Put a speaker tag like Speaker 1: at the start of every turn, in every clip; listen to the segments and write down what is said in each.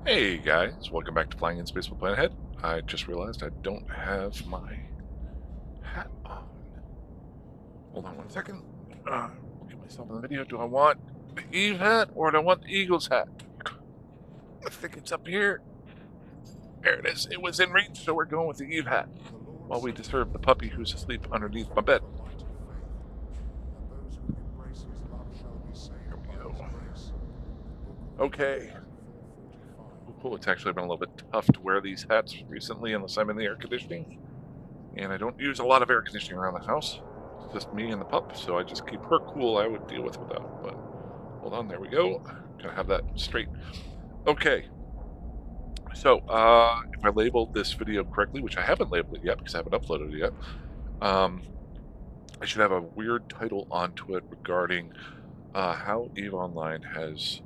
Speaker 1: Hey guys, welcome back to Flying in Space with Planet Head. I just realized I don't have my hat on. Hold on one second. Get myself in the video. Do I want the Eve hat or do I want the Eagles hat? I think it's up here. There it is. It was in reach, so we're going with the Eve hat while we disturb the puppy who's asleep underneath my bed. Here we go. Okay. Oh, cool. It's actually been a little bit tough to wear these hats recently unless I'm in the air conditioning. And I don't use a lot of air conditioning around the house. It's just me and the pup, so I just keep her cool. I would deal with without, but hold on, there we go. Gotta have that straight. Okay, so if I labeled this video correctly, which I haven't labeled it yet because I haven't uploaded it yet, um, I should have a weird title onto it regarding how EVE Online has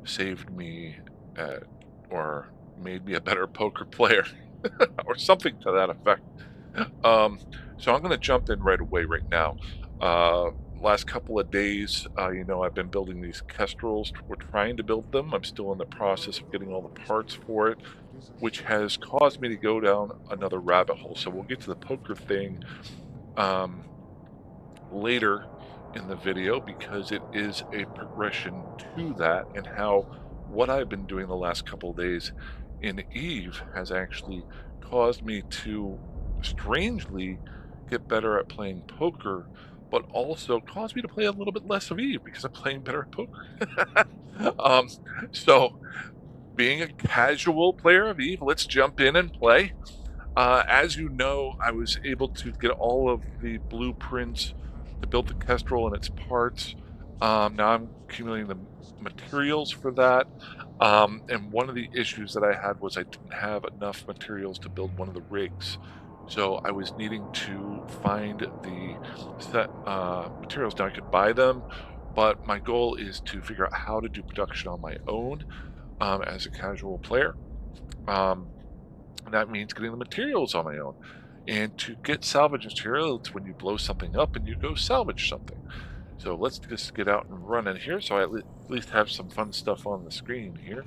Speaker 1: saved me or made me a better poker player or something to that effect. Um, so I'm going to jump in right away right now. Last couple of days, I've been building these kestrels. We're trying to build them. I'm still in the process of getting all the parts for it, which has caused me to go down another rabbit hole. So we'll get to the poker thing um, later in the video because it is a progression to that and how what I've been doing the last couple of days in Eve has actually caused me to strangely get better at playing poker, but also caused me to play a little bit less of Eve because I'm playing better at poker. um, so being a casual player of Eve, let's jump in and play. As you know, I was able to get all of the blueprints to build the Kestrel and its parts. Now I'm accumulating the materials for that. And one of the issues that I had was I didn't have enough materials to build one of the rigs. So I was needing to find the set materials. Now I could buy them, but my goal is to figure out how to do production on my own as a casual player. Um, and that means getting the materials on my own. And to get salvage material, it's when you blow something up and you go salvage something. So let's just get out and run in here so I at least have some fun stuff on the screen here.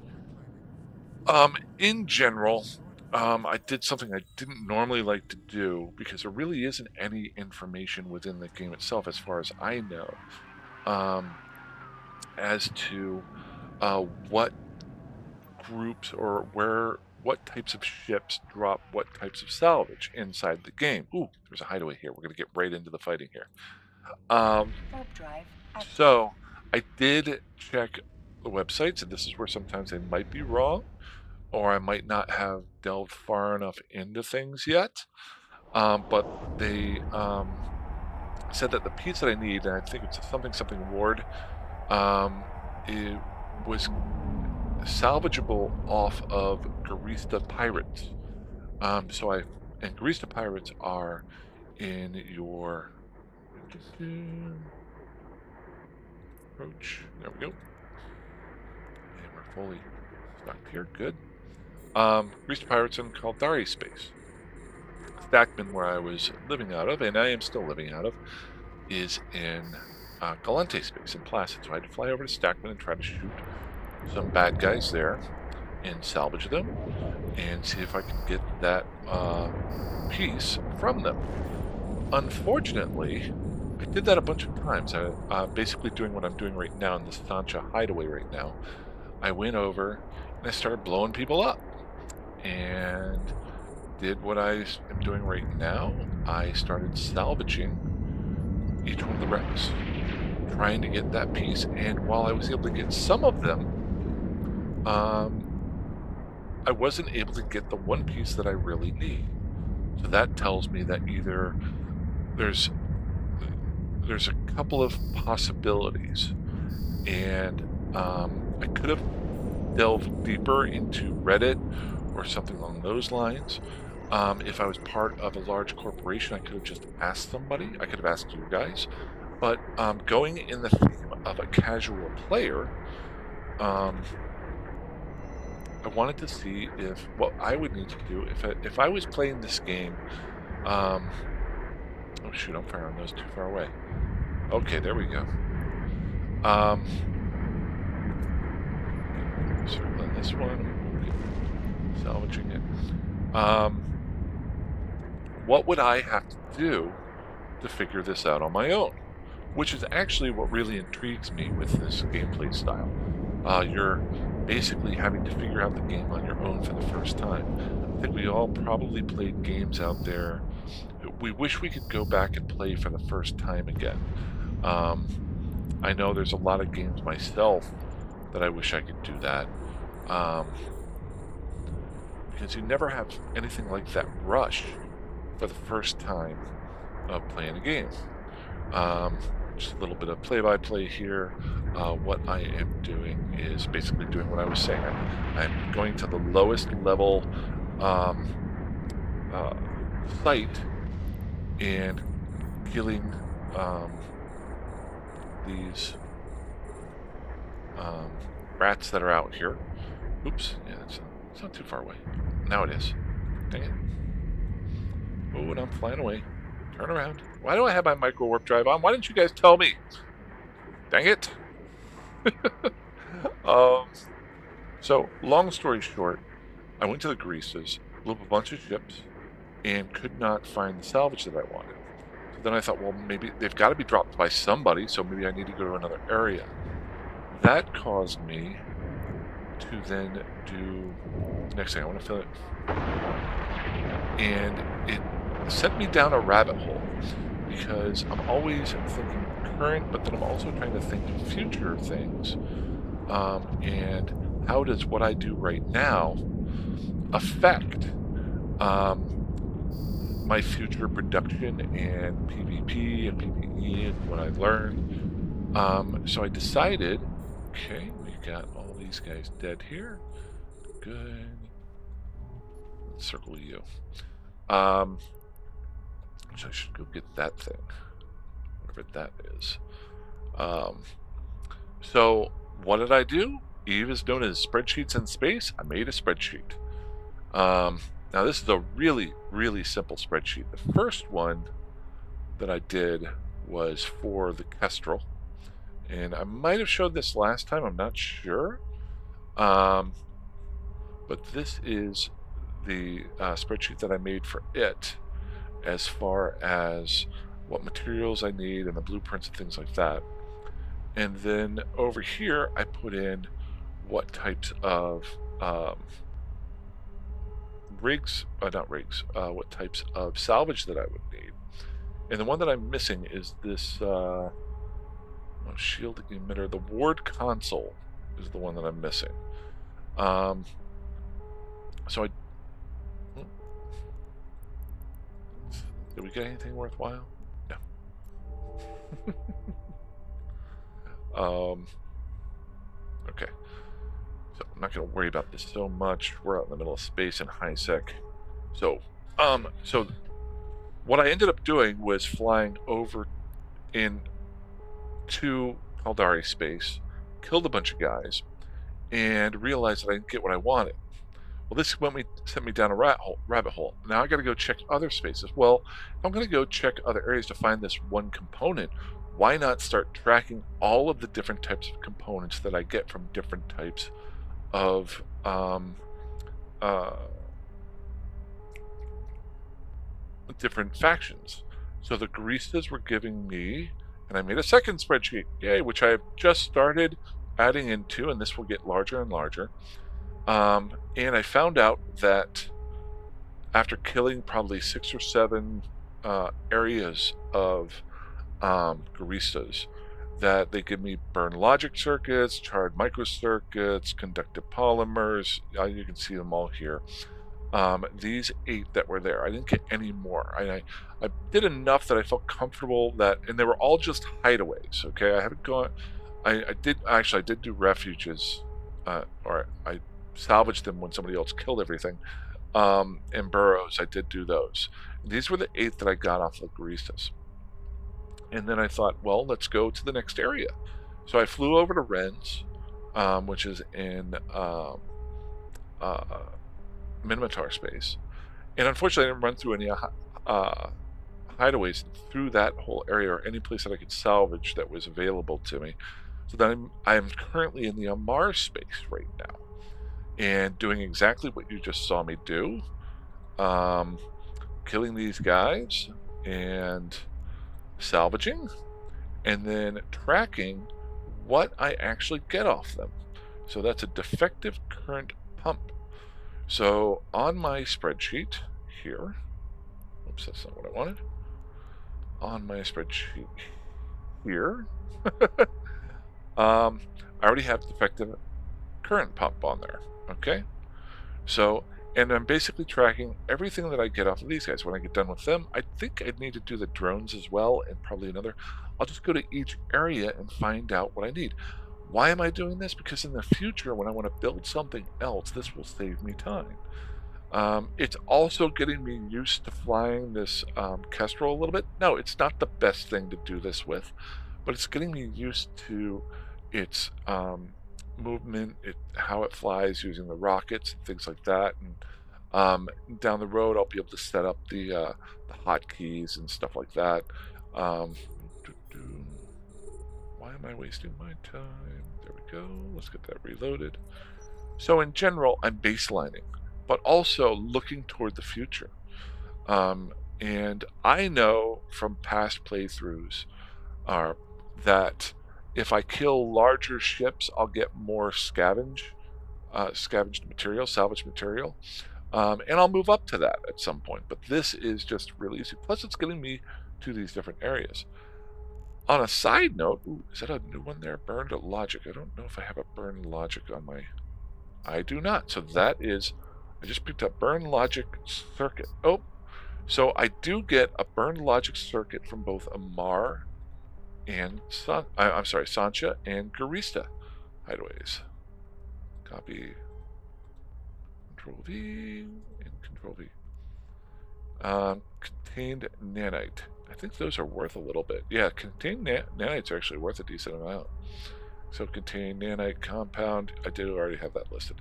Speaker 1: In general, I did something I didn't normally like to do because there really isn't any information within the game itself, as far as I know, um, as to what groups or what types of ships drop what types of salvage inside the game. Ooh, there's a hideaway here. We're gonna get right into the fighting here. Um,
Speaker 2: Warp drive active.
Speaker 1: so I did check the websites, and this is where sometimes they might be wrong, or I might not have delved far enough into things yet. But they said that the piece that I need, and I think it's something ward, it was salvageable off of Garista Pirates. And Garista Pirates are in your approach. There we go. And we're fully stocked here. Good. Garista Pirates in Caldari space. Stackman, where I was living out of, and I am still living out of, is in Galante space in Placid. So I had to fly over to Stackman and try to shoot some bad guys there and salvage them and see if I can get that piece from them. Unfortunately, I did that a bunch of times. Basically doing what I'm doing right now in this Sancha hideaway right now. I went over and I started blowing people up and did what I am doing right now. I started salvaging each one of the wrecks, trying to get that piece. And while I was able to get some of them, I wasn't able to get the one piece that I really need. So that tells me that either there's a couple of possibilities, and I could have delved deeper into Reddit or something along those lines. If I was part of a large corporation, I could have just asked somebody. I could have asked you guys. But going in the theme of a casual player, um, I wanted to see if what I would need to do if I was playing this game. Um, oh shoot, I'm firing those too far away. Okay, there we go. Circle in this one. Salvaging it. What would I have to do to figure this out on my own? Which is actually what really intrigues me with this gameplay style. You're basically having to figure out the game on your own for the first time. I think we all probably played games out there. We wish we could go back and play for the first time again. I know there's a lot of games myself that I wish I could do that. Because you never have anything like that rush for the first time of playing a game. Just a little bit of play-by-play here. What I am doing is basically doing what I was saying. I'm going to the lowest level site and killing these rats that are out here. Oops, yeah, it's not too far away. Now it is. Dang it. Oh, and I'm flying away. Turn around. Why do I have my micro warp drive on? Why didn't you guys tell me? Dang it. So, long story short, I went to the Greases, blew up a bunch of ships, and could not find the salvage that I wanted. So then I thought, well, maybe they've got to be dropped by somebody, so maybe I need to go to another area. That caused me to then do the next thing. I want to fill it. And it sent me down a rabbit hole because I'm always thinking current, but then I'm also trying to think future things. And how does what I do right now affect my future production and PvP and PvE and what I've learned? So I decided, okay, we got all these guys dead here. Good. Let's circle you. So I should go get that thing, whatever that is. So what did I do? Eve is known as Spreadsheets in Space. I made a spreadsheet. Now this is a really, really simple spreadsheet. The first one that I did was for the Kestrel. And I might have showed this last time, I'm not sure. But this is the spreadsheet that I made for it, as far as what materials I need and the blueprints and things like that. And then over here, I put in what types of what types of salvage that I would need. And the one that I'm missing is this shield emitter. The ward console is the one that I'm missing. So did we get anything worthwhile? No. Okay. So I'm not going to worry about this so much. We're out in the middle of space in high sec. So what I ended up doing was flying over into Caldari space, killed a bunch of guys, and realized that I didn't get what I wanted. Well, this sent me down a rabbit hole. Now I got to go check other spaces. Well, if I'm going to go check other areas to find this one component, why not start tracking all of the different types of components that I get from different types of different factions? So the Greases were giving me, and I made a second spreadsheet, yay, which I have just started adding into, and this will get larger and larger. And I found out that after killing probably 6 or 7 areas of Greases, that they give me burned logic circuits, charred microcircuits, conductive polymers. You can see them all here. These 8 that were there, I didn't get any more. I did enough that I felt comfortable that, and they were all just hideaways. Okay, I haven't gone. I did do refuges, or I salvaged them when somebody else killed everything. And burrows, I did do those. These were the 8 that I got off the Greases. And then I thought, well, let's go to the next area. So I flew over to Ren's, which is in Minotaur space. And unfortunately, I didn't run through any hideaways through that whole area or any place that I could salvage that was available to me. So then I am currently in the Amar space right now. and doing exactly what you just saw me do. Um, Killing these guys and salvaging, and then tracking what I actually get off them. So that's a defective current pump. So on my spreadsheet here, oops, that's not what I wanted. On my spreadsheet here, I already have defective current pump on there, okay? So, and I'm basically tracking everything that I get off of these guys. When I get done with them, I think I'd need to do the drones as well, and probably another. I'll just go to each area and find out what I need. Why am I doing this? Because in the future, when I want to build something else, this will save me time. It's also getting me used to flying this Kestrel a little bit. No, it's not the best thing to do this with, but it's getting me used to its movement, how it flies using the rockets and things like that. And down the road, I'll be able to set up the hotkeys and stuff like that. Um, why am I wasting my time? There we go. Let's get that reloaded. So in general, I'm baselining, but also looking toward the future. Um, and I know from past playthroughs that if I kill larger ships, I'll get more scavenged material, salvaged material, and I'll move up to that at some point. But this is just really easy. Plus, it's getting me to these different areas. On a side note, ooh, is that a new one there? Burned logic. I don't know if I have a burned logic on my. I do not. So that is, I just picked up burn logic circuit. Oh, so I do get a burn logic circuit from both Amar and I'm sorry, Sancha and Garista hideaways. Copy, Control V, and Control V. Contained nanite. I think those are worth a little bit. Yeah, contained nanites are actually worth a decent amount. So contained nanite compound, I did already have that listed.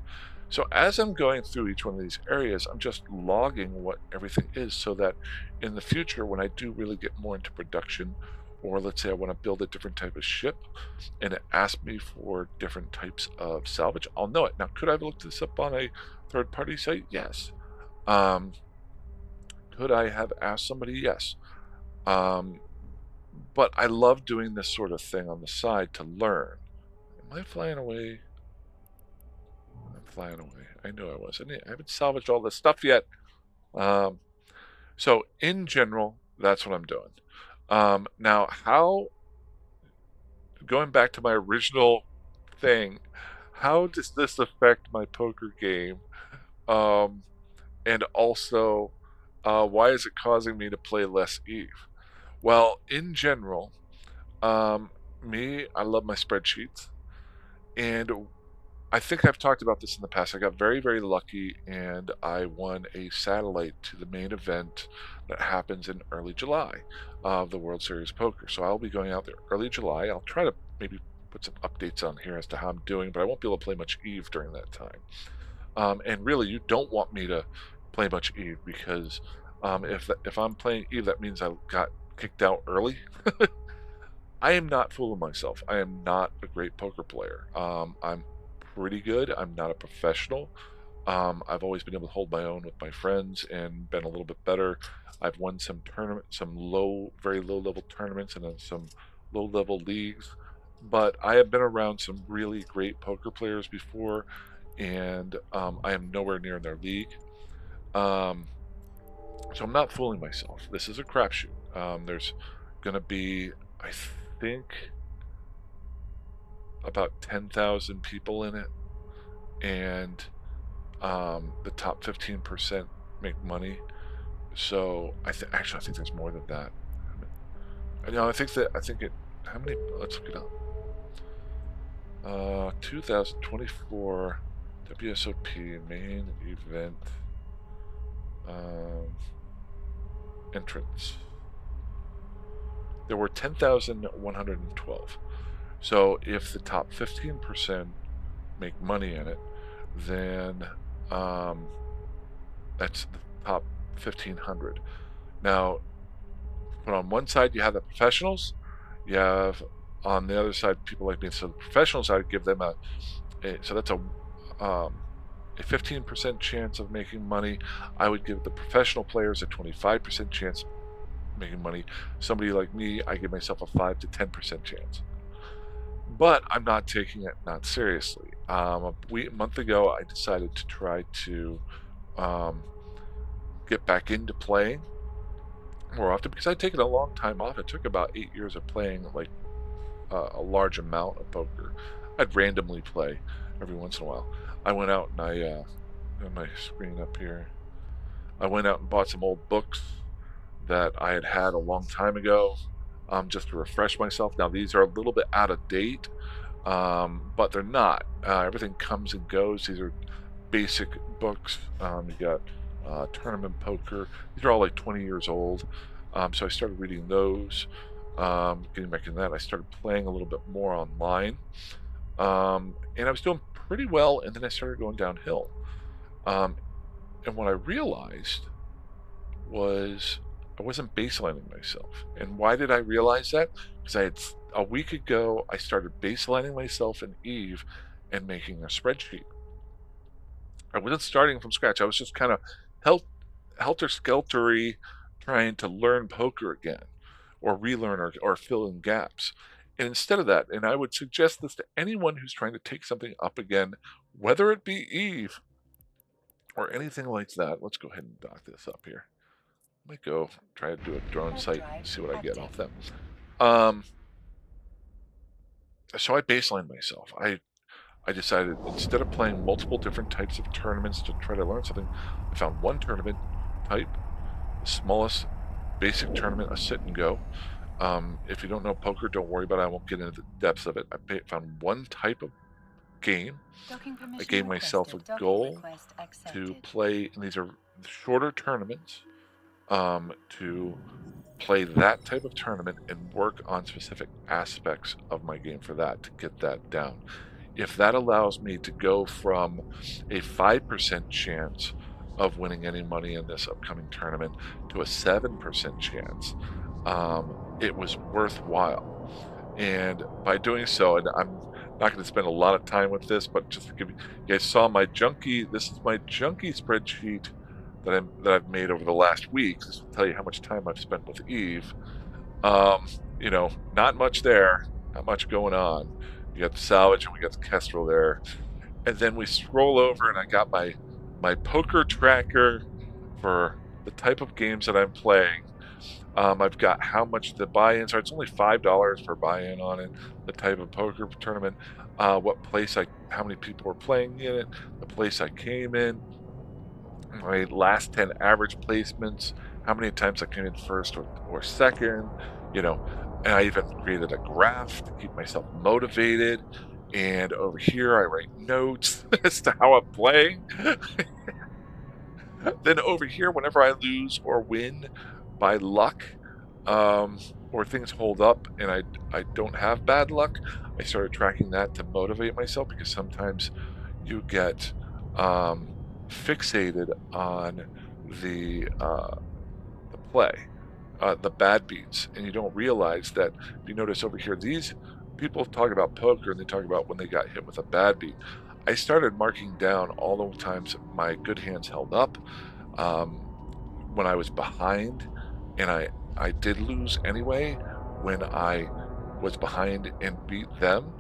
Speaker 1: So as I'm going through each one of these areas, I'm just logging what everything is so that in the future, when I do really get more into production, or let's say I want to build a different type of ship and it asks me for different types of salvage, I'll know it. Now, could I have looked this up on a third-party site? Yes. Could I have asked somebody? Yes. But I love doing this sort of thing on the side to learn. Am I flying away? I'm flying away. I knew I was. I haven't salvaged all this stuff yet. So in general, that's what I'm doing. Now, going back to my original thing, how does this affect my poker game? And also, why is it causing me to play less Eve? Well, in general, I love my spreadsheets. And I think I've talked about this in the past. I got very, very lucky and I won a satellite to the main event that happens in early July of the World Series Poker. So I'll be going out there early July. I'll try to maybe put some updates on here as to how I'm doing, but I won't be able to play much Eve during that time. And really, you don't want me to play much Eve because if I'm playing Eve, that means I got kicked out early. I am not fooling myself. I am not a great poker player. I'm pretty good. I'm not a professional. I've always been able to hold my own with my friends and been a little bit better. I've won some tournaments, some very low level tournaments, and then some low level leagues. But I have been around some really great poker players before, and I am nowhere near their league. So I'm not fooling myself. This is a crapshoot. There's going to be, I think, about 10,000 people in it, and the top 15% make money. So actually I think there's more than that. I think it. How many? Let's look it up. 2024 WSOP Main event entrants. There were 10,112. So if the top 15% make money in it, then that's the top 1,500. Now, but on one side you have the professionals, you have on the other side people like me. So the professionals, I would give them so that's a a 15% chance of making money. I would give the professional players a 25% chance of making money. Somebody like me, I give myself a 5 to 10% chance. But I'm not taking it not seriously. A month ago, I decided to try to um, get back into playing more often because I'd taken a long time off. It took about 8 years of playing like a large amount of poker. I'd randomly play every once in a while. I went out and I on my screen up here. I went out and bought some old books that I had a long time ago, just to refresh myself. Now these are a little bit out of date, but they're not. Everything comes and goes. These are basic books. You got tournament poker. These are all like 20 years old. So I started reading those. Getting back in that, I started playing a little bit more online, and I was doing pretty well. And then I started going downhill. Um, and what I realized was I wasn't baselining myself. And why did I realize that? Because a week ago I started baselining myself in Eve and making a spreadsheet. I wasn't starting from scratch. I was just kind of helter-skeltery trying to learn poker again or relearn or fill in gaps. And instead of that, and I would suggest this to anyone who's trying to take something up again, whether it be Eve or anything like that. Let's go ahead and dock this up here. I might go try to do a drone site and see what I get off them. Um, so I baselined myself. I decided instead of playing multiple different types of tournaments to try to learn something, I found one tournament type, the smallest basic tournament, a sit and go. If you don't know poker, don't worry about it. I won't get into the depths of it. I found one type of game. I gave myself a goal to play, and these are shorter tournaments, to play that type of tournament and work on specific aspects of my game for that to get that down. If that allows me to go from a 5% chance of winning any money in this upcoming tournament to a 7% chance, it was worthwhile. And by doing so, and I'm not going to spend a lot of time with this, but just to give you guys saw my junkie, this is my junkie spreadsheet that I've made over the last week. This will tell you how much time I've spent with Eve. Not much there, not much going on. You got the salvage and we got the kestrel there. And then we scroll over and I got my poker tracker for the type of games that I'm playing. I've got how much the buy-ins are. It's only $5 per buy-in on it. The type of poker tournament, how many people were playing in it, the place I came in, my last 10 average placements, how many times I came in first or second, you know, and I even created a graph to keep myself motivated. And over here, I write notes as to how I'm playing. Then over here, whenever I lose or win by luck, um, or things hold up and I don't have bad luck, I started tracking that to motivate myself because sometimes you get fixated on the uh, the play, the bad beats, and you don't realize that. If you notice over here, these people talk about poker and they talk about when they got hit with a bad beat. I started marking down all the times my good hands held up, um, when I was behind, and I did lose anyway when I was behind and beat them.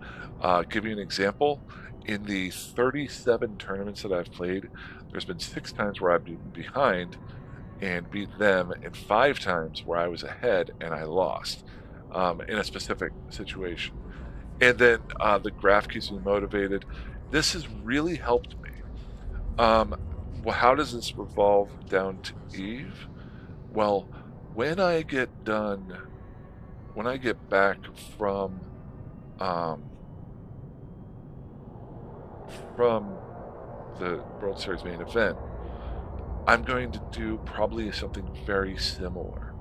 Speaker 1: Give you an example. In the 37 tournaments that I've played, there's been 6 times where I've been behind and beat them, and 5 times where I was ahead and I lost, in a specific situation. And then the graph keeps me motivated. This has really helped me. Um, well, how does this revolve down to Eve? Well, when I get done, when I get back from um, from the World Series main event, I'm going to do probably something very similar,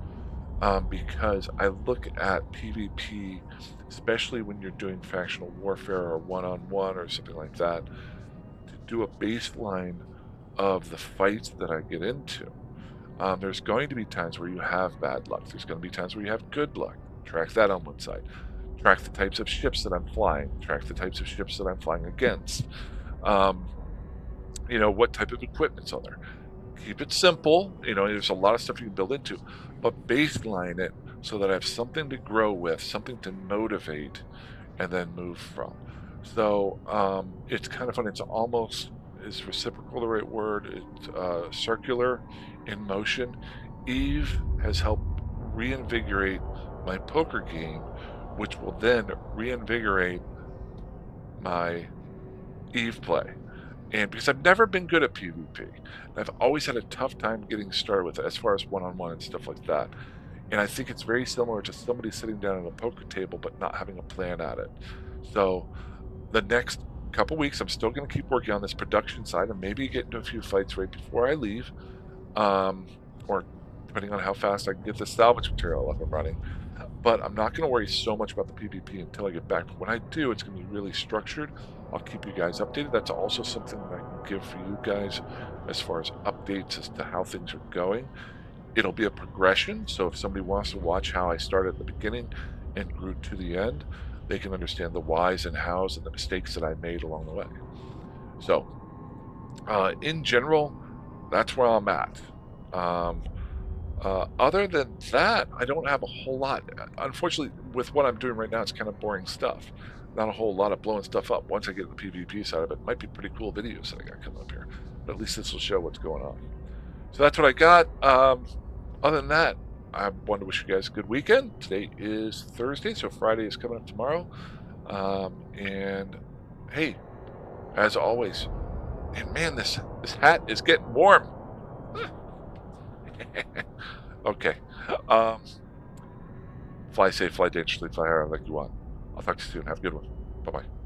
Speaker 1: because I look at PvP, especially when you're doing factional warfare or one-on-one or something like that, to do a baseline of the fights that I get into. There's going to be times where you have bad luck. There's going to be times where you have good luck. Track that on one side. Track the types of ships that I'm flying. Track the types of ships that I'm flying against. Um, what type of equipment's on there. Keep it simple. There's a lot of stuff you can build into, but baseline it so that I have something to grow with, something to motivate, and then move from. So it's kind of funny. It's almost, is reciprocal the right word? It's circular in motion. Eve has helped reinvigorate my poker game, which will then reinvigorate my Eve play. And because I've never been good at PvP, I've always had a tough time getting started with it as far as one-on-one and stuff like that. And I think it's very similar to somebody sitting down at a poker table but not having a plan at it. So the next couple weeks, I'm still going to keep working on this production side and maybe get into a few fights right before I leave, or depending on how fast I can get the salvage material up and running. But I'm not going to worry so much about the PvP until I get back. But when I do, it's going to be really structured. I'll keep you guys updated. That's also something that I can give for you guys as far as updates as to how things are going. It'll be a progression. So if somebody wants to watch how I started at the beginning and grew to the end, they can understand the whys and hows and the mistakes that I made along the way. So in general, that's where I'm at. Other than that, I don't have a whole lot. Unfortunately, with what I'm doing right now, it's kind of boring stuff. Not a whole lot of blowing stuff up. Once I get the PvP side of it, might be pretty cool videos that I got coming up here. But at least this will show what's going on. So that's what I got. Other than that, I want to wish you guys a good weekend. Today is Thursday, so Friday is coming up tomorrow. And hey, as always, and man, this hat is getting warm. Okay. Fly safe, fly dangerously, fly higher like you want. I'll talk to you soon. Have a good one. Bye-bye.